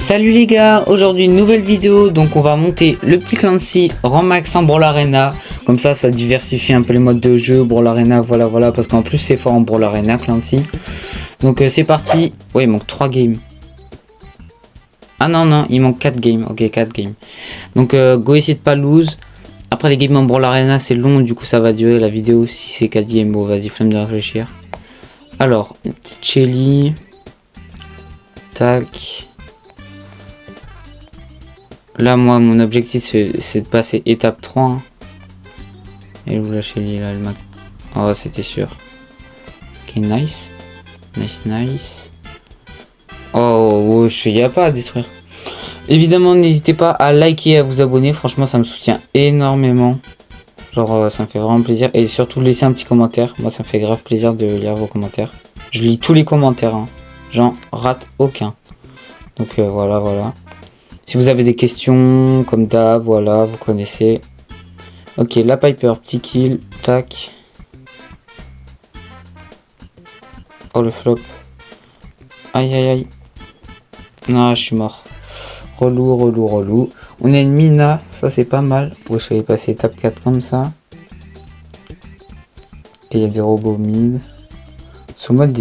Salut les gars, aujourd'hui une nouvelle vidéo. Donc on va monter le petit Clancy rang max en Brawl Arena. Comme ça diversifie un peu les modes de jeu. Brawl Arena, voilà, parce qu'en plus c'est fort en Brawl Arena Clancy. Donc c'est parti. Ouais, il manque 3 games. Ah non, il manque 4 games. Ok, 4 games. Donc go essayer de pas lose. Après les games en Brawl Arena c'est long, du coup ça va durer la vidéo si c'est 4 games. Bon vas-y, flemme de réfléchir. Alors, une petite Shelly. Tac. Là, moi, mon objectif, c'est de passer étape 3. Hein. Et où la Shelly, là, elle m'a... Oh, c'était sûr. Ok, nice. Nice. Oh, il n'y a pas à détruire. Évidemment, n'hésitez pas à liker et à vous abonner. Franchement, ça me soutient énormément. Genre, ça me fait vraiment plaisir. Et surtout, laissez un petit commentaire. Moi, ça me fait grave plaisir de lire vos commentaires. Je lis tous les commentaires. Hein. J'en rate aucun. Donc, voilà. Si vous avez des questions, comme d'hab, voilà, vous connaissez. Ok, la Piper, petit kill, tac. Oh, le flop. Aïe. Non, je suis mort. Relou. On a une Mina, ça c'est pas mal. Ouais, je vais passer étape 4 comme ça. Et il y a des robots mid. Ce mode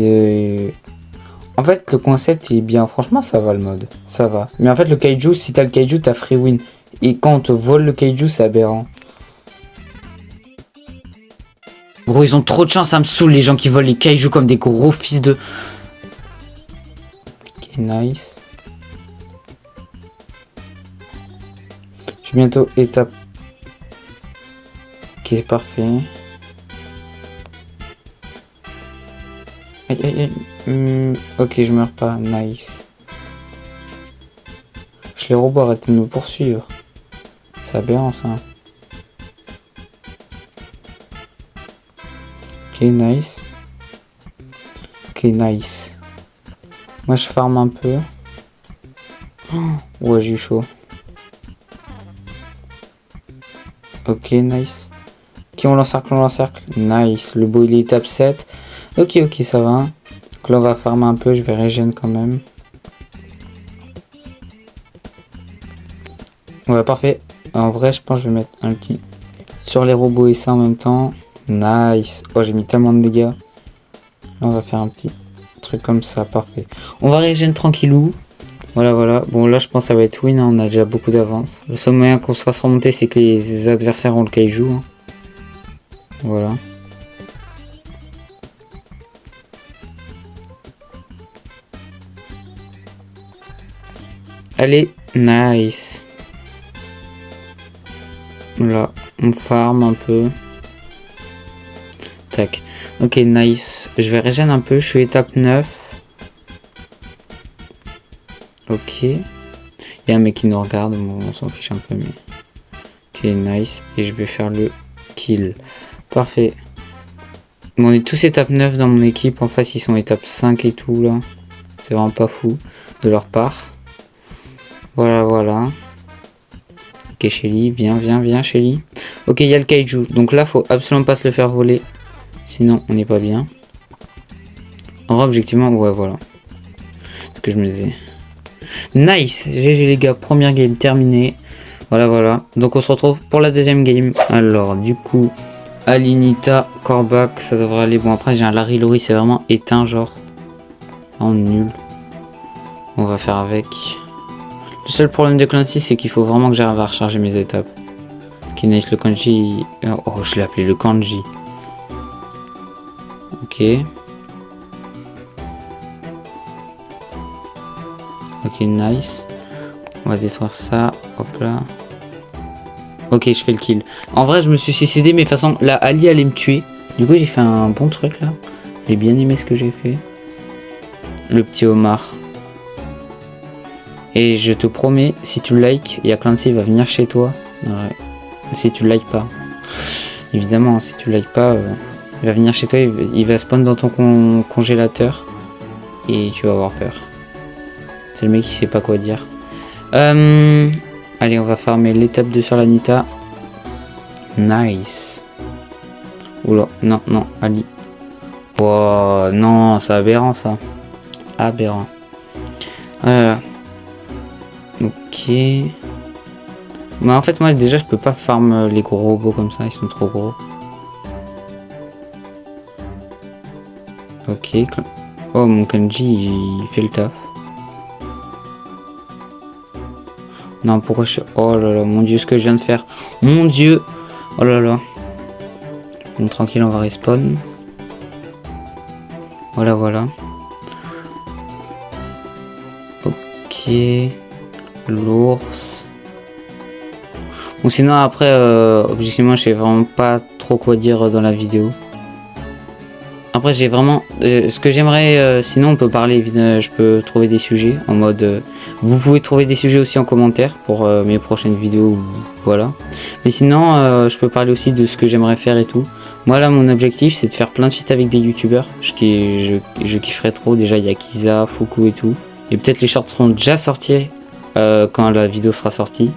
En fait, le concept il est bien. Franchement, ça va le mode. Ça va. Mais en fait, le kaiju, si t'as le kaiju, t'as free win. Et quand on te vole le kaiju, c'est aberrant. Gros, ils ont trop de chance. Ça me saoule les gens qui volent les kaiju comme des gros fils de... Ok, nice. Je suis bientôt étape... Ok, parfait. Aïe. Ok, je meurs pas. Nice. Les robots arrêtent de me poursuivre. C'est aberrant ça. Ok, nice. Moi je farm un peu. Ouais, j'ai eu chaud. Ok, nice. Ok, on l'encercle. Nice. Le beau il est étape 7. Ok, ça va. Donc là on va farmer un peu. Je vais régène quand même. Ouais, parfait. En vrai, je pense que je vais mettre un petit sur les robots et ça en même temps. Nice. Oh, j'ai mis tellement de dégâts. Là, on va faire un petit truc comme ça. Parfait. On va régénérer tranquillou. Voilà. Bon, là, je pense que ça va être win. Hein. On a déjà beaucoup d'avance. Le seul moyen qu'on se fasse remonter, c'est que les adversaires ont le kaiju. Hein. Voilà. Allez, nice. Là, on farm un peu. Tac. Ok, nice. Je vais régénérer un peu. Je suis étape 9. Ok. Il y a un mec qui nous regarde. Bon, on s'en fiche un peu, mais... Ok, nice. Et je vais faire le kill. Parfait. Bon, on est tous étape 9 dans mon équipe. En face, ils sont étape 5 et tout, là. C'est vraiment pas fou de leur part. Voilà. Ok, Shelly, viens, Shelly. Ok, il y a le kaiju. Donc là, faut absolument pas se le faire voler. Sinon, on n'est pas bien. En vrai, objectivement, ouais, voilà. Ce que je me disais. Nice, GG les gars, première game terminée. Voilà. Donc on se retrouve pour la deuxième game. Alors, du coup, Alinita, Corbac, ça devrait aller. Bon, après, j'ai un Larry Lori, c'est vraiment éteint, genre. C'est vraiment nul. On va faire avec. Le seul problème de Clancy, c'est qu'il faut vraiment que j'arrive à recharger mes étapes. Ok, nice, le kanji. Oh, je l'ai appelé le kanji. Ok, nice. On va détruire ça. Hop là. Ok, je fais le kill. En vrai, je me suis suicidé, mais de toute façon, la Ali allait me tuer. Du coup, j'ai fait un bon truc là. J'ai bien aimé ce que j'ai fait. Le petit homard. Et je te promets, si tu likes, il y a Clancy va venir chez toi. Ouais. Si tu likes pas. Évidemment, si tu likes pas, il va venir chez toi, il va spawn dans ton congélateur. Et tu vas avoir peur. C'est le mec qui sait pas quoi dire. Allez, on va farmer l'étape 2 sur l'Anita. Nice. Oula, non, Ali. Oh, non, c'est aberrant ça. Aberrant. Ok. Mais en fait, moi déjà, je peux pas farm les gros robots comme ça, ils sont trop gros. Ok. Oh, mon Kanji, il fait le taf. Non, pourquoi je... Oh là là, mon dieu, ce que je viens de faire. Mon dieu. Oh là là. Bon, tranquille, on va respawn. Voilà, voilà. Ok. L'ours. Bon, sinon, après, objectivement, je sais vraiment pas trop quoi dire dans la vidéo. Après, j'ai vraiment... ce que j'aimerais... sinon, on peut parler... je peux trouver des sujets en mode... vous pouvez trouver des sujets aussi en commentaire pour mes prochaines vidéos. Voilà. Mais sinon, je peux parler aussi de ce que j'aimerais faire et tout. Moi, là, mon objectif, c'est de faire plein de feats avec des youtubeurs. Je kifferais trop. Déjà, il y a Kiza, Fuku et tout. Et peut-être les shorts seront déjà sortis quand la vidéo sera sortie.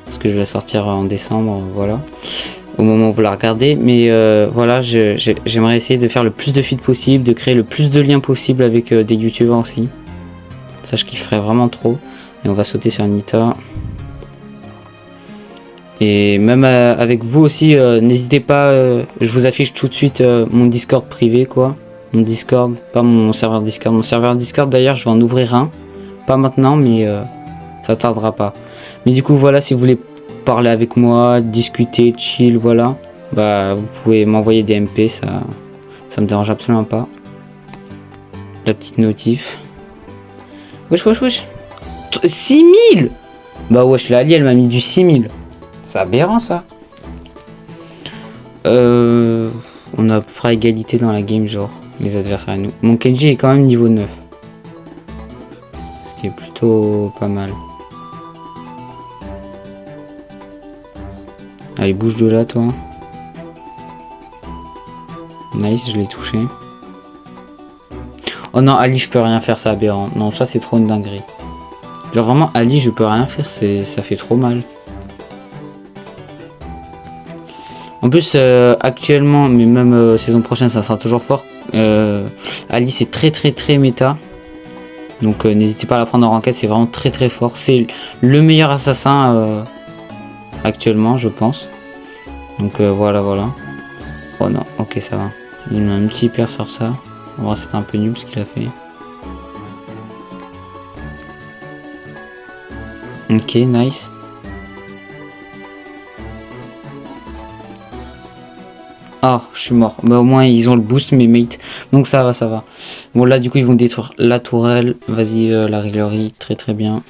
Parce que je vais la sortir en décembre, voilà. Au moment où vous la regardez, mais voilà, j'aimerais essayer de faire le plus de feeds possible, de créer le plus de liens possible avec des youtubeurs aussi. Ça, je kifferais vraiment trop. Et on va sauter sur Nita. Et même avec vous aussi, n'hésitez pas, je vous affiche tout de suite mon Discord privé, quoi. Mon Discord, pas mon serveur Discord. Mon serveur Discord, d'ailleurs, je vais en ouvrir un. Pas maintenant, mais ça tardera pas. Mais du coup, voilà, si vous voulez parler avec moi, discuter, chill, voilà, bah vous pouvez m'envoyer des MP, ça me dérange absolument pas. La petite notif. Wesh, wesh, wesh. 6000. Bah wesh, la Ali, elle m'a mis du 6000. C'est aberrant, ça. On a à peu près égalité dans la game, genre, les adversaires et nous. Mon Kenji est quand même niveau 9. Ce qui est plutôt pas mal. Allez, bouge de là, toi. Nice, je l'ai touché. Oh non, Ali, je peux rien faire, c'est aberrant. Non, ça, c'est trop une dinguerie. Genre, vraiment, Ali, je peux rien faire, ça fait trop mal. En plus, actuellement, mais même saison prochaine, ça sera toujours fort. Ali, c'est très méta. Donc, n'hésitez pas à la prendre en ranked, c'est vraiment très fort. C'est le meilleur assassin actuellement, je pense. Donc voilà. Oh non, ok, ça va. Il m'a un petit hyper sur ça. En vrai, c'était un peu nul ce qu'il a fait. Ok, nice. Ah, je suis mort. Bah au moins ils ont le boost mes mates. Donc ça va. Bon là du coup ils vont détruire la tourelle. Vas-y la rillerie, très bien.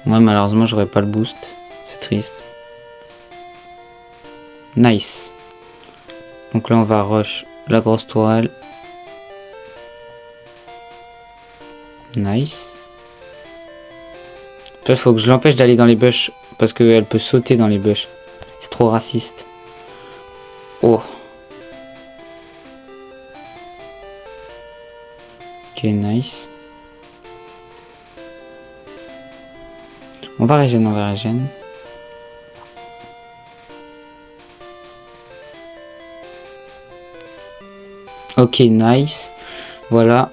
Moi malheureusement j'aurais pas le boost. C'est triste. Nice. Donc là on va rush la grosse tourelle. Nice. Il faut que je l'empêche d'aller dans les bush. Parce qu'elle peut sauter dans les bush. C'est trop raciste. Oh. Ok, nice. On va régène. Ok, nice. Voilà.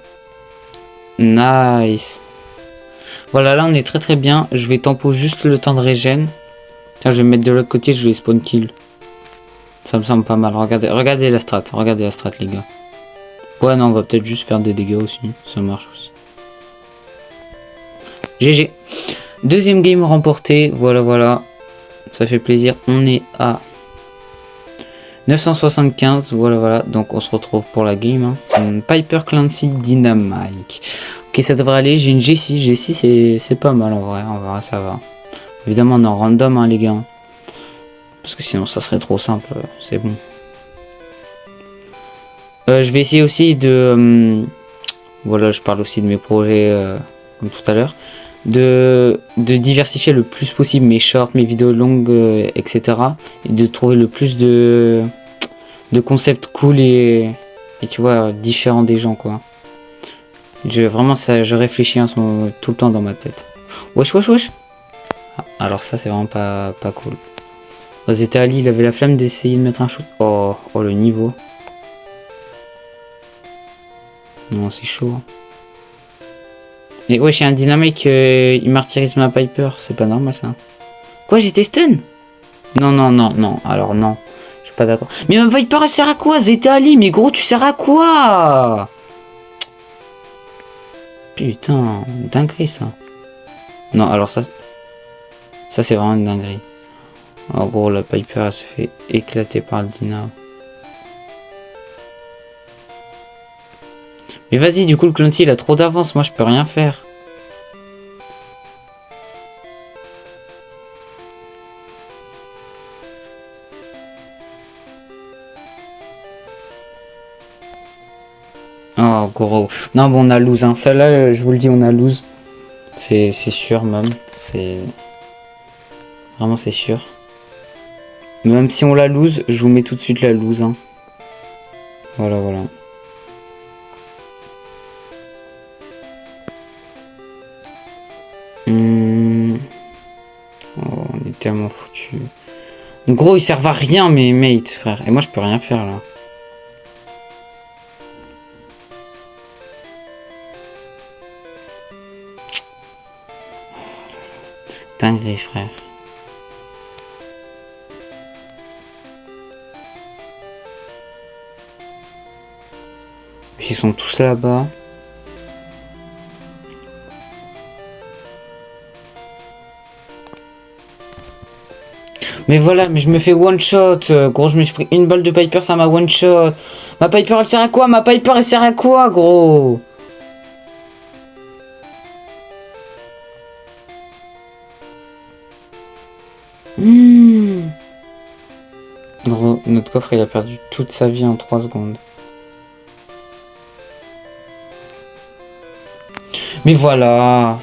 Nice. Voilà, là on est très bien. Je vais tempo juste le temps de régène. Tiens, je vais me mettre de l'autre côté, je vais spawn kill. Ça me semble pas mal. Regardez la strat. Regardez la strat, les gars. Ouais, non, on va peut-être juste faire des dégâts aussi. Ça marche aussi. GG. Deuxième game remporté. Voilà. Ça fait plaisir. On est à 975. Voilà. Donc on se retrouve pour la game. Piper Clancy Dynamite. Ok, ça devrait aller. J'ai une G6. G6, c'est pas mal en vrai. Ça va. Évidemment, on est en random, hein, les gars. Parce que sinon, ça serait trop simple. C'est bon. Je vais essayer aussi de... voilà, je parle aussi de mes projets, comme tout à l'heure. De diversifier le plus possible mes shorts, mes vidéos longues, etc. Et de trouver le plus de concepts cool et tu vois, différents des gens, quoi. Vraiment, je réfléchis en ce moment, tout le temps dans ma tête. Wesh. Alors ça c'est vraiment pas cool. C'était Ali, il avait la flemme d'essayer de mettre un shoot. Oh le niveau. Non c'est chaud. Et ouais, j'ai un dynamique, il martyrise ma Piper. C'est pas normal ça. Quoi, j'étais stun? Non, non, non, non. Alors non. Je suis pas d'accord. Mais ma Piper, elle sert à quoi? Zeta Ali, mais gros, tu sers à quoi? Putain, dinguerie ça. Non, alors ça... Ça, c'est vraiment une dinguerie. En gros, la Piper, elle se fait éclater par le Dina. Mais vas-y, du coup, le Clancy, il a trop d'avance. Moi, je peux rien faire. Oh, gros. Non, bon, on a lose. Hein. Celle-là, je vous le dis, on a lose. C'est sûr, même. C'est... Vraiment, c'est sûr. Même si on la lose, je vous mets tout de suite la lose. Hein. Voilà, voilà. Oh, on est tellement foutu. En gros, ils servent à rien, mes mates, frère. Et moi, je peux rien faire, là. Dinguerie, frère. Ils sont tous là-bas. Mais voilà, mais je me fais one shot. Gros, je me suis pris une balle de Piper, ça m'a one shot. Ma Piper, elle sert à quoi? Ma Piper, elle sert à quoi, gros? Gros, notre coffre, il a perdu toute sa vie en 3 secondes. Mais voilà.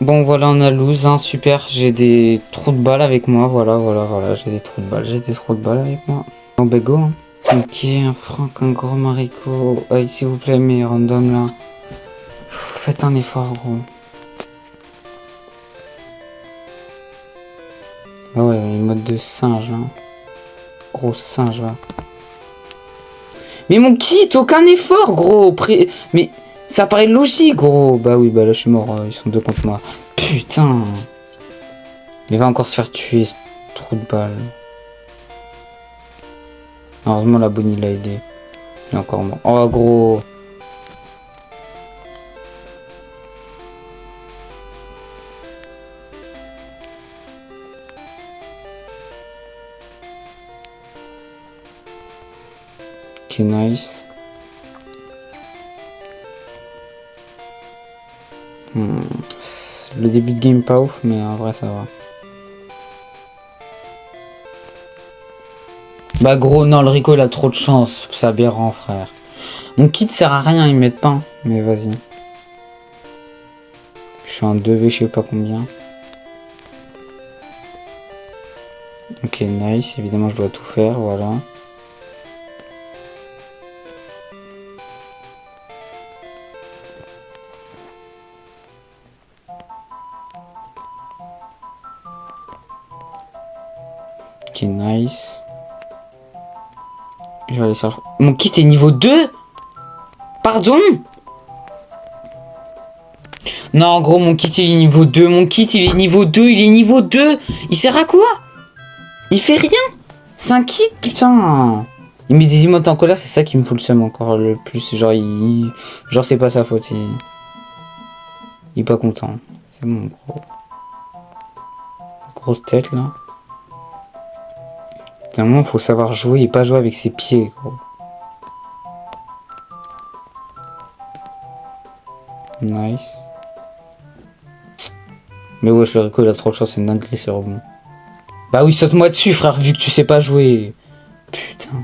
Bon, voilà, on a lose, hein, super. J'ai des trous de balles avec moi. Voilà, voilà, voilà. J'ai des trous de balles. J'ai des trous de balles avec moi. Bon, ben go. Hein. Ok, un Franck, un gros Mariko. S'il vous plaît, mes randoms là. Faites un effort, gros. Ah ouais, mode de singe, hein. Gros singe, là. Mais mon kit, aucun effort, gros. Mais ça paraît logique, gros. Bah oui, bah là, je suis mort. Ils sont 2 contre moi. Putain. Il va encore se faire tuer, ce trou de balle. Heureusement, la Bonnie l'a aidé. Il est encore mort. Oh, gros. Ok, nice. Le début de game pas ouf, mais en vrai ça va. Bah gros, non, le Rico il a trop de chance, c'est aberrant, frère. Mon kit sert à rien, ils mettent pas, mais vas-y. Je suis en 2v, je sais pas combien. Ok, nice, évidemment je dois tout faire, voilà. Ok, nice. Je vais aller sur... Mon kit est niveau 2? Pardon? Non, gros, mon kit il est niveau 2. Mon kit il est niveau 2. Il est niveau 2. Il sert à quoi? Il fait rien. C'est un kit, putain. Il met des emotes en colère, c'est ça qui me fout le seum encore le plus. Genre, genre c'est pas sa faute. Il est pas content. C'est bon, gros. Grosse tête, là. À un moment, faut savoir jouer et pas jouer avec ses pieds, gros. Nice. Mais wesh, le Rico, il a trop de chance, c'est une dinguerie, c'est rebond. Bah oui, saute-moi dessus, frère, vu que tu sais pas jouer. Putain.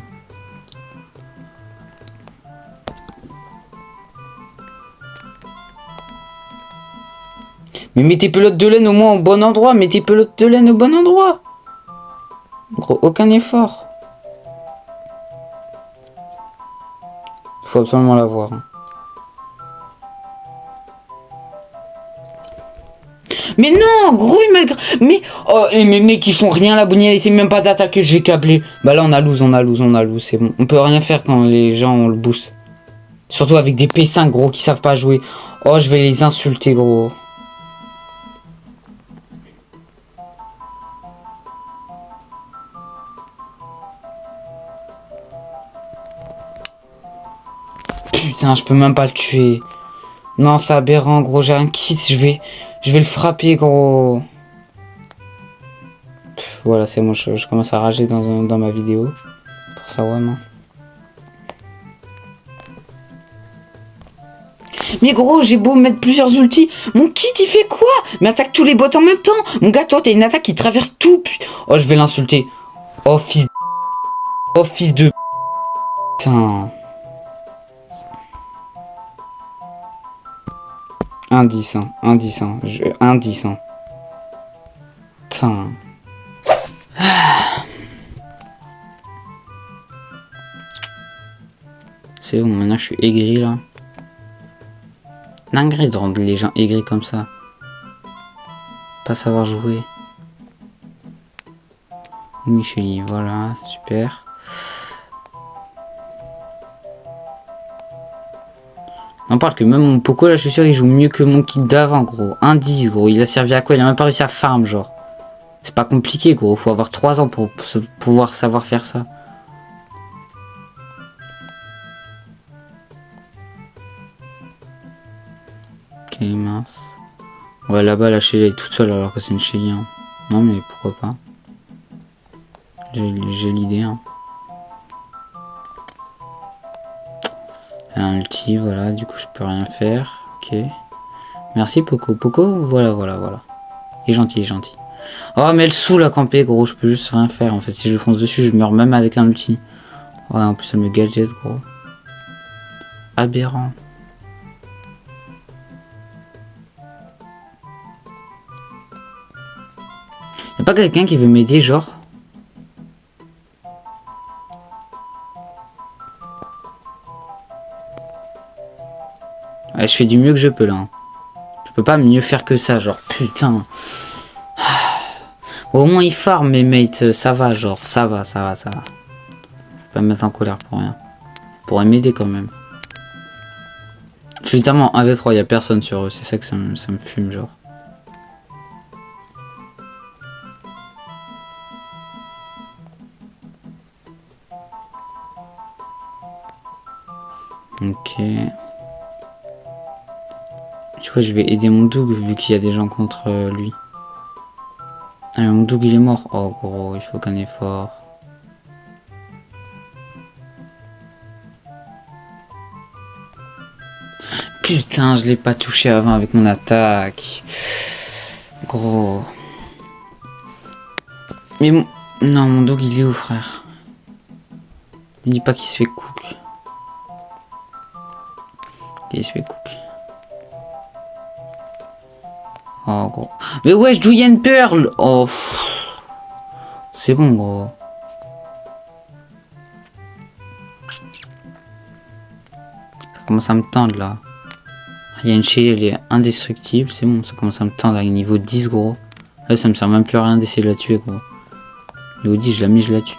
Mais mets tes pelotes de laine au moins au bon endroit. Mets tes pelotes de laine au bon endroit. Gros, aucun effort. Faut absolument l'avoir. Hein. Mais non, gros, il m'a... Mais, oh, et mes mecs, ils font rien, la Bonnie, elle essaie même pas d'attaquer, je vais câbler. Bah là, on a lose, c'est bon. On peut rien faire quand les gens ont le boost. Surtout avec des P5 gros qui savent pas jouer. Oh, je vais les insulter gros. Putain, je peux même pas le tuer. Non, c'est aberrant gros, j'ai un kit, je vais le frapper gros. Voilà, c'est bon, je commence à rager dans ma vidéo. Pour ça, ouais, non. Mais gros, j'ai beau mettre plusieurs ultis. Mon kit, il fait quoi? Mais attaque tous les bots en même temps. Mon gars, toi, t'as une attaque qui traverse tout. Putain. Oh, je vais l'insulter. Oh, fils. Oh, fils de. Putain. 1-10, hein. 1-10, hein. 1-10, hein. Putain. C'est bon, maintenant je suis aigri là. Dinguerie de rendre les gens aigris comme ça. Pas savoir jouer. Micheli, voilà, super. On parle que même mon Poco là, je suis sûr il joue mieux que mon kit d'avant gros. 1-10 gros, il a servi à quoi? Il a même pas réussi à farm genre. C'est pas compliqué gros, faut avoir 3 ans pour pouvoir savoir faire ça. Ok, mince. Ouais, là-bas, la Shelly est toute seule alors que c'est une Shelly. Hein. Non, mais pourquoi pas. J'ai l'idée. Hein. Elle a un ulti, voilà. Du coup, je peux rien faire. Ok. Merci, Poco. Poco, voilà. Il est gentil, il est gentil. Oh, mais elle saoule à camper, gros. Je peux juste rien faire. En fait, si je fonce dessus, je meurs même avec un ulti. Ouais, en plus, elle me gadget, gros. Aberrant. Y'a pas quelqu'un qui veut m'aider, genre? Ouais, je fais du mieux que je peux là. Hein. Je peux pas mieux faire que ça, genre putain. Bon, au moins il farm mes mates, ça va, genre ça va. Je vais pas me mettre en colère pour rien. Pourrait m'aider quand même. Je suis littéralement 1v3, y'a personne sur eux, c'est ça que ça me fume, genre. Ok. Du coup, je vais aider mon Doug vu qu'il y a des gens contre lui. Ah, mon Doug il est mort. Oh gros, il faut qu'un effort. Putain, je l'ai pas touché avant avec mon attaque. Gros. Mais non, mon Doug il est où, frère? Me dis pas qu'il se fait cook. Il se fait cook. Oh gros. Mais ouais, je Julian Pearl. Oh. C'est bon gros. Ça commence à me tendre là. Il y a une Shelly, elle est indestructible. C'est bon, ça commence à me tendre à niveau 10 gros. Là ça me sert même plus à rien d'essayer de la tuer gros. Niveau 10 je la mets, je la tue.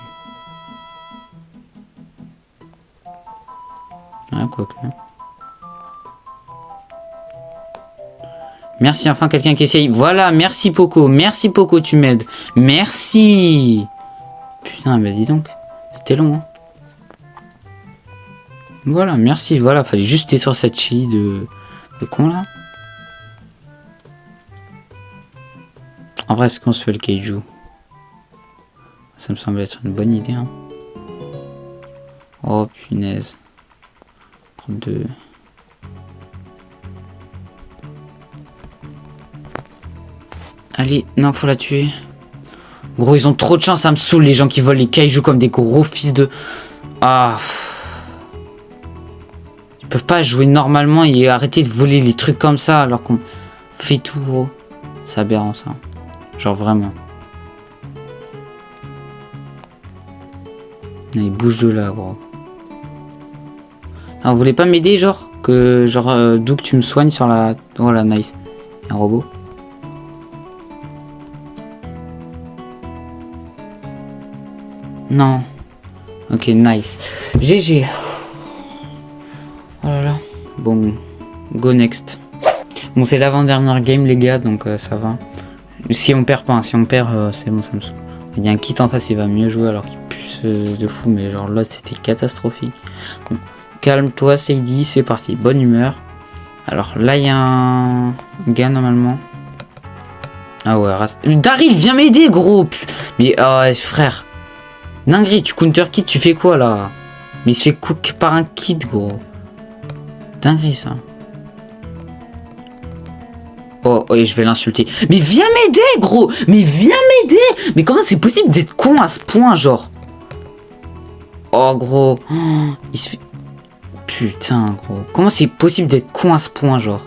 Ouais, quoi que. Merci, enfin quelqu'un qui essaye. Voilà, merci Poco, tu m'aides. Merci. Putain, mais dis donc, c'était long. Hein. Voilà, merci, voilà, fallait juste détruire cette Shelly de con là. En vrai, est-ce qu'on se fait le kaiju? Ça me semble être une bonne idée. Hein. Oh punaise. 32. Allez, non, faut la tuer. Gros, ils ont trop de chance, ça me saoule les gens qui volent les kaiju comme des gros fils de... Ah. Ils peuvent pas jouer normalement et arrêter de voler les trucs comme ça alors qu'on fait tout, gros. C'est aberrant, ça. Genre, vraiment. Allez, bouge de là, gros. Ah, vous voulez pas m'aider, genre? Que, genre, d'où que tu me soignes sur la... Oh là, nice. Un robot. Non. Ok, nice. GG. Oh là là, Bon, go next. Bon, c'est l'avant-dernière game, les gars, donc ça va. Si on perd pas, hein, si on perd, c'est bon, ça me saoule. Il y a un kit en face, il va mieux jouer alors qu'il puce de fou, mais genre l'autre c'était catastrophique. Bon, calme-toi, Sadie, c'est parti, bonne humeur. Alors là, il y a un gars normalement. Ah ouais, Daryl, viens m'aider, gros. Mais frère. Dinguerie, tu counter kit, tu fais quoi là? Mais il se fait cook par un kit, gros. Dinguerie ça. Oh, et je vais l'insulter. Mais viens m'aider, gros. Mais viens m'aider. Mais comment c'est possible d'être con à ce point, genre? Oh, gros. Oh, il se fait... Putain, gros. Comment c'est possible d'être con à ce point, genre?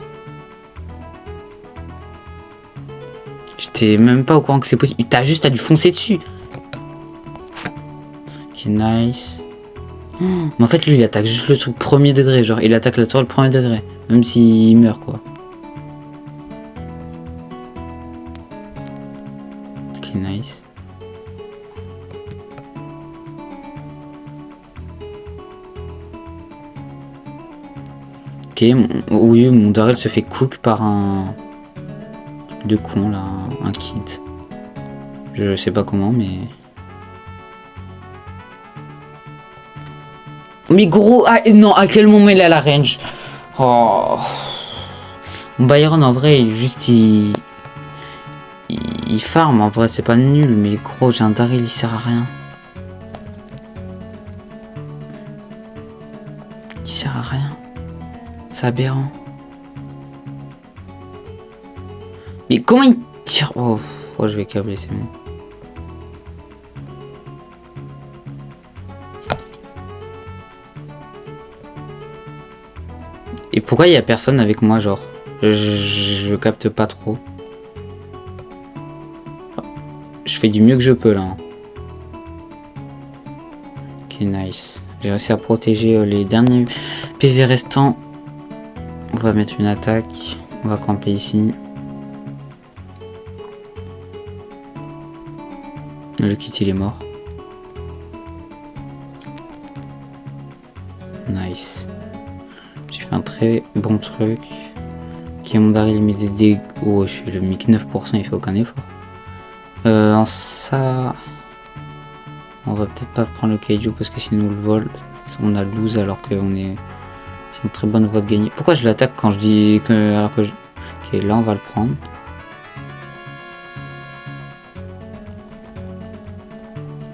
J'étais même pas au courant que c'est possible. T'as juste à lui foncer dessus. Ok, nice. Oh, mais en fait, lui, il attaque juste le truc premier degré. Genre, il attaque la toile premier degré. Même s'il meurt, quoi. Ok, nice. Ok, oui, mon Daryl se fait cook par un... de con, là. Un kid. Je sais pas comment, mais... Mais gros, non, à quel moment il a la range? Oh. Byron, en vrai, juste, il farm, en vrai, c'est pas nul, mais gros, j'ai un Daryl, il sert à rien. Il sert à rien. C'est aberrant. Mais comment il tire? Oh, je vais câbler, c'est bon. Et pourquoi il y a personne avec moi, genre? Je capte pas trop. Je fais du mieux que je peux, là. Ok, nice. J'ai réussi à protéger les derniers PV restants. On va mettre une attaque. On va camper ici. Le kit, il est mort. Nice. J'ai fait un très bon truc. Qui est mon Daryl, il met des dégâts. Oh, je suis le mic 9%, il fait aucun effort. En ça... On va peut-être pas prendre le kaiju parce que sinon le vol, on a lose alors qu'on est... C'est une très bonne voie de gagner. Pourquoi je l'attaque quand je dis que... Alors que je... Ok, là on va le prendre.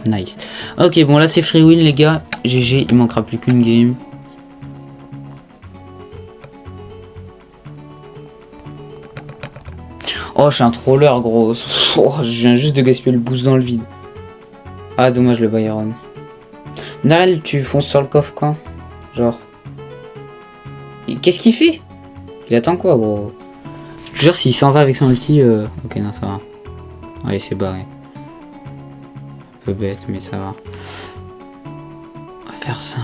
Nice. Ok, bon là c'est free win les gars. GG, il manquera plus qu'une game. Oh, je suis un troller, gros. Oh, je viens juste de gaspiller le boost dans le vide. Ah, dommage le Byron. Daryl, tu fonces sur le coffre quand? Genre. Qu'est-ce qu'il fait? Il attend quoi, gros? Je te jure, s'il s'en va avec son ulti... Ok, non, ça va. Ouais, c'est barré. Un peu bête, mais ça va. On va faire ça.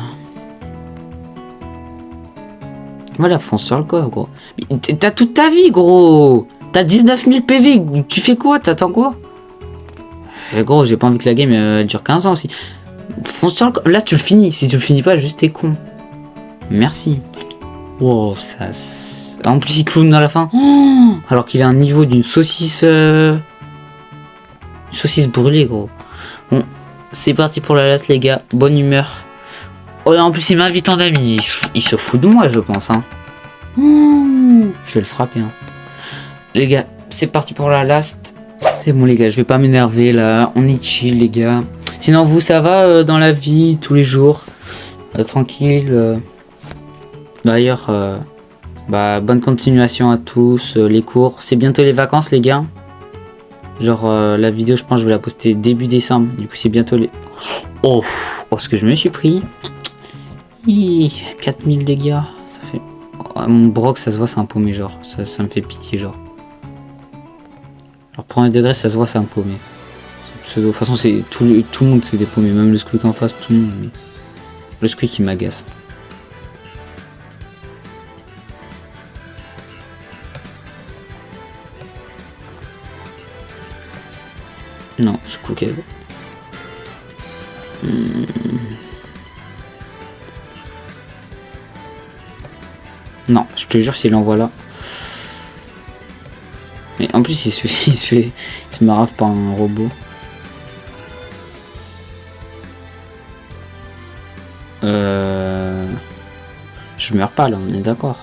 Voilà, fonce sur le coffre, gros. T'as toute ta vie, gros. T'as 19 000 PV. Tu fais quoi? T'attends quoi? Gros, j'ai pas envie que la game elle dure 15 ans aussi. Fonce sur le coffre. Là, tu le finis. Si tu le finis pas, juste t'es con. Merci. Wow, ça... En plus, il clown à la fin. Oh, alors qu'il a un niveau d'une saucisse... Une saucisse brûlée, gros. Bon, c'est parti pour la last, les gars. Bonne humeur. Oh, en plus, il m'invite en ami. Il se fout de moi, je pense. Hein. Je vais le frapper. Hein. Les gars, c'est parti pour la last. C'est bon, les gars, je vais pas m'énerver, là. On est chill, les gars. Sinon, vous, ça va dans la vie, tous les jours? Tranquille. D'ailleurs, bonne continuation à tous. Les cours. C'est bientôt les vacances, les gars. Genre, la vidéo, je pense que je vais la poster début décembre. Du coup, c'est bientôt les... Oh, ce que je me suis pris. 4000 dégâts. Ça fait... Oh, mon broc, ça se voit, c'est un paumé, genre. Ça me fait pitié, genre. Alors, premier degré, ça se voit, c'est un paumé. Pseudo. De toute façon, c'est tout le monde, c'est des paumés. Même le squeak en face, tout le monde. Mais... Le squeak, il m'agace. Non, je suis cooked. Non, je te jure, s'il envoie là. Mais en plus, il se marave par un robot. Je meurs pas là, on est d'accord.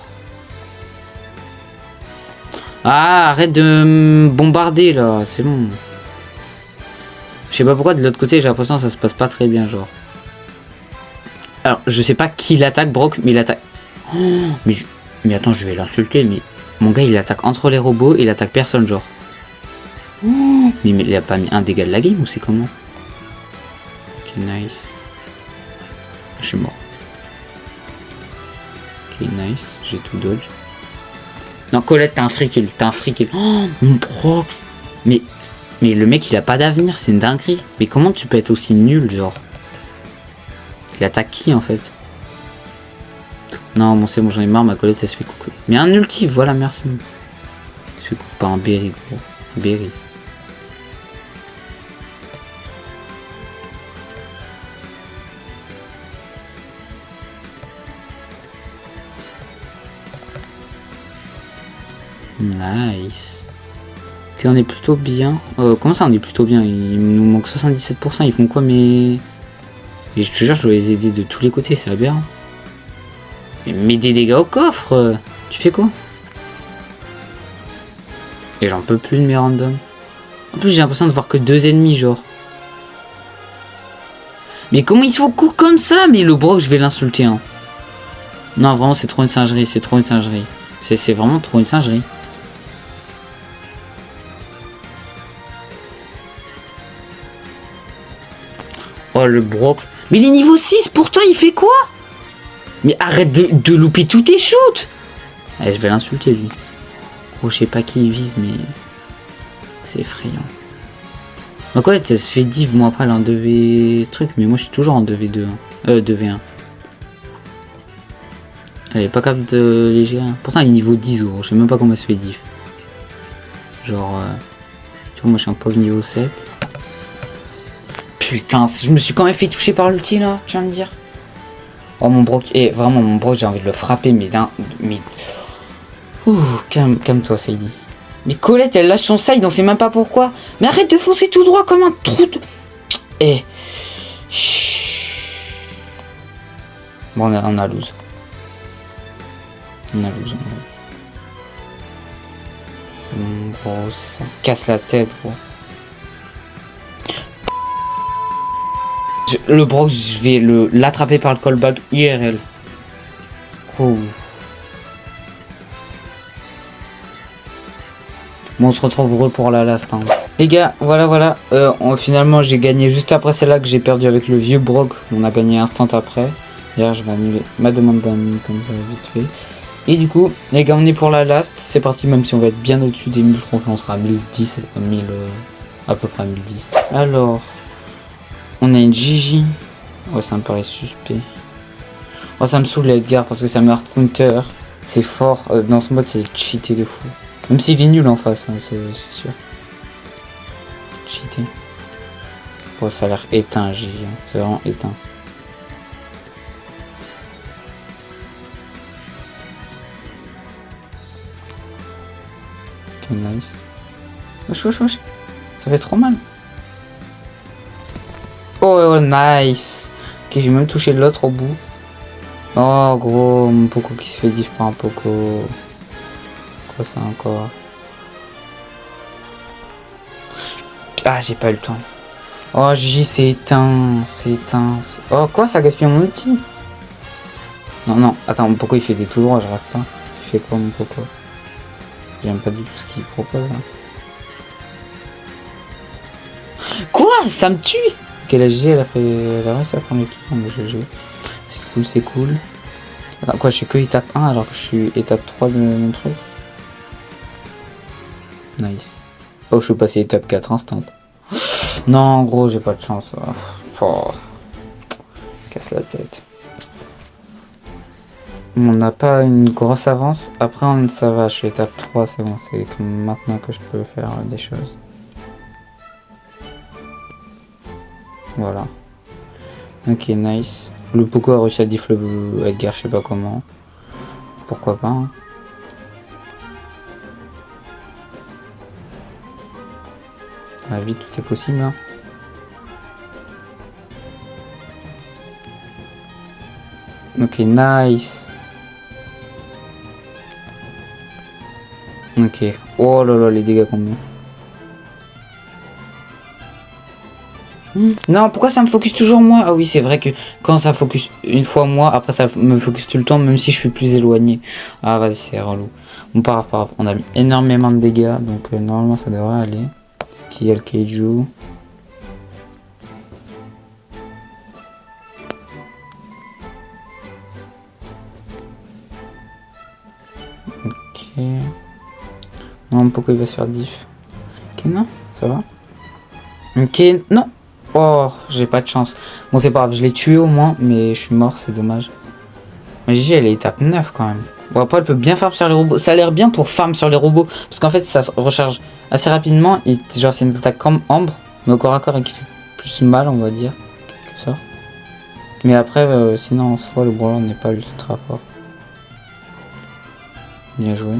Ah, arrête de me bombarder là, c'est bon. Je sais pas pourquoi de l'autre côté j'ai l'impression que ça se passe pas très bien genre. Alors je sais pas qui l'attaque Brock, mais il attaque. Oh, mais attends, je vais l'insulter, mais mon gars il attaque entre les robots et il attaque personne genre. Oh, mais il a pas mis un dégât de la game ou c'est comment? Ok, nice. Je suis mort. Ok, nice, j'ai tout dodge. Non, Colette, t'as un free kill, Oh, mon Brock. Mais le mec, il a pas d'avenir, c'est une dinguerie. Mais comment tu peux être aussi nul, genre? Il attaque qui, en fait? Non, bon, c'est bon, j'en ai marre, ma Colette, elle se fait coucou. Mais un ulti, voilà, merci. Elle se fait coucou par un Berry, gros. Berry. Nice. Et on est plutôt bien. Comment ça on est plutôt bien? Il nous manque 77%. Ils font quoi mais... Et je te jure je dois les aider de tous les côtés, c'est aberrant. Mais mets des dégâts au coffre. Tu fais quoi? Et j'en peux plus de mes randoms. En plus j'ai l'impression de voir que 2 ennemis genre. Mais comment ils se font coup comme ça? Mais le Brock je vais l'insulter hein. Non vraiment c'est trop une singerie. C'est trop une singerie. C'est vraiment trop une singerie. Oh le Brock. Mais il est niveau 6 pourtant il fait quoi? Mais arrête de louper tous tes shoots. Allez je vais l'insulter lui. Gros je sais pas qui il vise mais... C'est effrayant. Donc ouais elle se fait div, moi après elle est en 2v truc mais moi je suis toujours en 2v2. 2v1. Elle est pas capable de léger. Pourtant elle est niveau 10 gros, je sais même pas comment elle se fait div. Genre... Tu vois moi je suis un pauvre niveau 7. Putain, je me suis quand même fait toucher par l'ulti là, je viens de dire. Oh mon Brock, et vraiment mon Brock j'ai envie de le frapper mais d'un... Mais... Ouh, calme-toi Saïdi. Mais Colette elle lâche son side, on sait même pas pourquoi. Mais arrête de foncer tout droit comme un trou de... Eh... Bon on a lose. On a lose. Gros, ça casse la tête gros. Le Brock, je vais l'attraper par le callback IRL. Oh. Bon, on se retrouve heureux pour la last. Hein. Les gars, voilà. Finalement, j'ai gagné juste après celle-là que j'ai perdu avec le vieux Brock. On a gagné instant après. D'ailleurs, je vais annuler ma demande d'amis comme ça vite fait. Et du coup, les gars, on est pour la last. C'est parti, même si on va être bien au-dessus des 1000 trophées. On sera à 1010, à peu près 1010. Alors... On a une Gigi. Ouais, ça me paraît suspect. Oh, ça me saoule Edgar parce que ça me hard counter. C'est fort. Dans ce mode, c'est cheaté de fou. Même s'il est nul en face, hein, c'est sûr. Cheaté. Oh, ça a l'air éteint, Gigi. Hein. C'est vraiment éteint. Ok, nice. Wesh. Ça fait trop mal. Oh nice. Ok j'ai même touché l'autre au bout. Oh gros mon Poco qui se fait diff par un Poco. Quoi ça encore? Ah j'ai pas eu le temps. Oh Gigi c'est éteint. Oh quoi ça gaspille mon ulti? Non attends mon Poco il fait des tout droits, je rêve pas. Il fait quoi mon Poco? J'aime pas du tout ce qu'il propose hein. Quoi? Ça me tue? Ok la GG elle a réussi à prendre l'équipe, mais GG. C'est cool. Attends quoi je suis que étape 1 alors que je suis étape 3 de mon truc. Nice. Oh je suis passé étape 4 instant. Non gros j'ai pas de chance. Oh. Casse la tête. On n'a pas une grosse avance. Après ça va, je suis étape 3, c'est bon. C'est comme maintenant que je peux faire des choses. Voilà. Ok, nice. Le Poco a réussi à diff le Edgar, je sais pas comment. Pourquoi pas, hein. La vie, tout est possible, hein. Ok, nice. Ok. Oh là là, les dégâts combien. Non, pourquoi ça me focus toujours moi? Ah oui, c'est vrai que quand ça focus une fois moi, après ça me focus tout le temps, même si je suis plus éloigné. Ah vas-y, c'est relou. Bon, par rapport, on a mis énormément de dégâts, donc normalement ça devrait aller. Qui a le Kaiju? Ok. Non, pourquoi il va se faire diff? Ok, non, ça va. Ok, non. Oh, j'ai pas de chance. Bon, c'est pas grave, je l'ai tué au moins, mais je suis mort, c'est dommage. Mais GG, elle est étape 9 quand même. Bon, après, elle peut bien farm sur les robots. Ça a l'air bien pour farm sur les robots. Parce qu'en fait, ça se recharge assez rapidement. Et genre, c'est une attaque comme Ambre, mais au corps à corps et qui fait plus mal, on va dire. Que ça. Mais après, sinon, en soi, le brawler n'est pas ultra fort. Bien joué.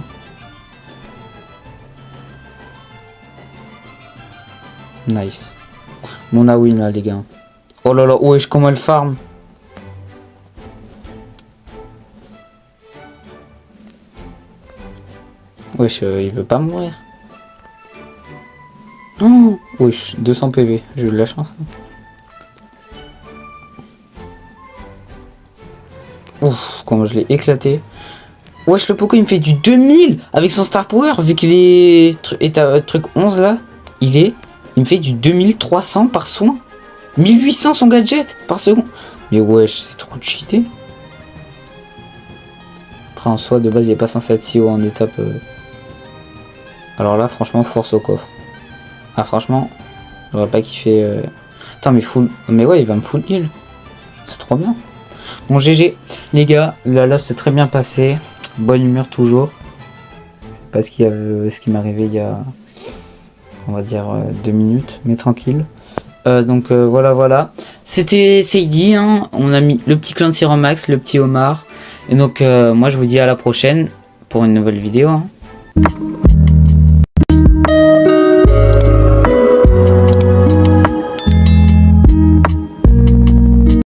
Nice. Bon, on a win là, les gars. Oh là là, wesh, comment elle farm. Wesh, il veut pas mourir. Oh, wesh, 200 PV, j'ai eu de la chance. Ouf, comment je l'ai éclaté. Wesh, le Poco il me fait du 2000 avec son Star Power, vu qu'il est truc 11 là. Il me fait du 2300 par soin. 1800 son gadget par seconde. Mais wesh, c'est trop cheaté. Après en soi, de base, il est pas censé être si haut en étape. Alors là, franchement, force au coffre. Ah, franchement, j'aurais pas kiffé. Attends, mais full. Mais ouais, il va me full heal. C'est trop bien. Bon, GG, les gars, là, c'est très bien passé. Bonne humeur toujours. C'est pas ce qui m'est arrivé il y a, on va dire, 2 minutes, mais tranquille. Donc voilà. C'était Seidi, hein. On a mis le petit clan de Cyromax, le petit Omar. Et donc, moi, je vous dis à la prochaine pour une nouvelle vidéo, hein.